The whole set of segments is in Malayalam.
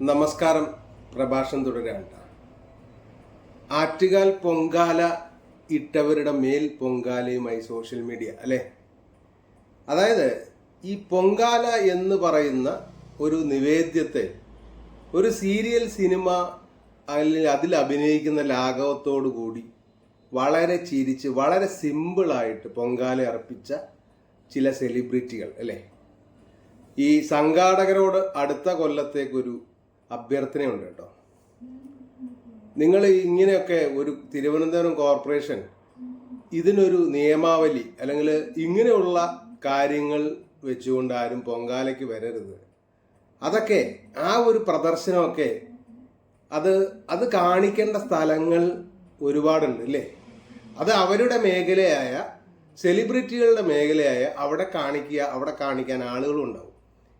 നമസ്കാരം. പ്രഭാഷണം തുടരാണ്. ആറ്റുകാൽ പൊങ്കാല ഇട്ടവരുടെ മേൽ പൊങ്കാലയുമായി സോഷ്യൽ മീഡിയ അല്ലേ. അതായത് ഈ പൊങ്കാല എന്ന് പറയുന്ന ഒരു നിവേദ്യത്തെ ഒരു സീരിയൽ സിനിമ അതിൽ അഭിനയിക്കുന്ന ലാഘവത്തോടു കൂടി വളരെ ചിരിച്ച് വളരെ സിമ്പിളായിട്ട് പൊങ്കാല അർപ്പിച്ച ചില സെലിബ്രിറ്റികൾ അല്ലേ. ഈ സംഘാടകരോട് അടുത്ത കൊല്ലത്തേക്കൊരു അഭ്യർത്ഥനയുണ്ട് കേട്ടോ. നിങ്ങൾ ഇങ്ങനെയൊക്കെ ഒരു തിരുവനന്തപുരം കോർപ്പറേഷൻ ഇതിനൊരു നിയമാവലി അല്ലെങ്കിൽ ഇങ്ങനെയുള്ള കാര്യങ്ങൾ വെച്ചുകൊണ്ട് ആരും പൊങ്കാലയ്ക്ക് വരരുത്. അതൊക്കെ ആ ഒരു പ്രദർശനമൊക്കെ അത് കാണിക്കേണ്ട സ്ഥലങ്ങൾ ഒരുപാടുണ്ട് അല്ലേ. അത് അവരുടെ മേഖലയായ സെലിബ്രിറ്റികളുടെ മേഖലയായ അവിടെ കാണിക്കാൻ ആളുകളും ഉണ്ടാവും.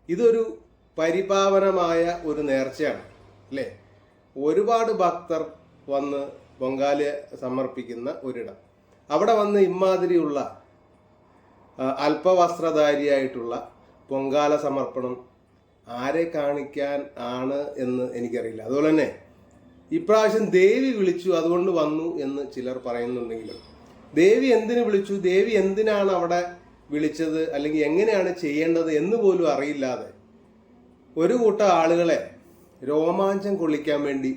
ഇതൊരു പരിപാവനമായ ഒരു നേർച്ചയാണ് അല്ലേ. ഒരുപാട് ഭക്തർ വന്ന് പൊങ്കാല സമർപ്പിക്കുന്ന ഒരിടം. അവിടെ വന്ന് ഇമാതിരിയുള്ള അല്പവസ്ത്രധാരിയായിട്ടുള്ള പൊങ്കാല സമർപ്പണം ആരെ കാണിക്കാൻ ആണ് എന്ന് എനിക്കറിയില്ല. അതുപോലെ തന്നെ ഇപ്രാവശ്യം ദേവി വിളിച്ചു അതുകൊണ്ട് വന്നു എന്ന് ചിലർ പറയുന്നുണ്ടെങ്കിലും ദേവി എന്തിനു വിളിച്ചു, ദേവി എന്തിനാണ് അവിടെ വിളിച്ചത്, അല്ലെങ്കിൽ എങ്ങനെയാണ് ചെയ്യേണ്ടത് എന്ന് പോലും അറിയില്ലാതെ ഒരു കൂട്ടം ആളുകളെ രോമാഞ്ചം കൊള്ളിക്കാൻ വേണ്ടി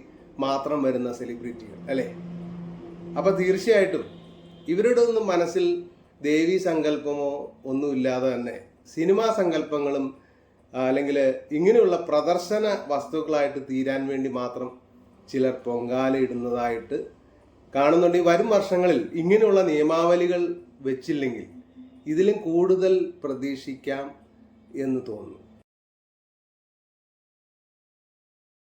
മാത്രം വരുന്ന സെലിബ്രിറ്റികൾ അല്ലേ. അപ്പം തീർച്ചയായിട്ടും ഇവരുടെ ഒന്നും മനസ്സിൽ ദേവീ സങ്കല്പമോ ഒന്നുമില്ലാതെ തന്നെ സിനിമാ സങ്കല്പങ്ങളും അല്ലെങ്കിൽ ഇങ്ങനെയുള്ള പ്രദർശന വസ്തുക്കളായിട്ട് തീരാൻ വേണ്ടി മാത്രം ചിലർ പൊങ്കാല ഇടുന്നതായിട്ട് കാണുന്നുണ്ട്. ഈ വരും വർഷങ്ങളിൽ ഇങ്ങനെയുള്ള നിയമാവലികൾ വെച്ചില്ലെങ്കിൽ ഇതിലും കൂടുതൽ പ്രതീക്ഷിക്കാം എന്ന് തോന്നുന്നു.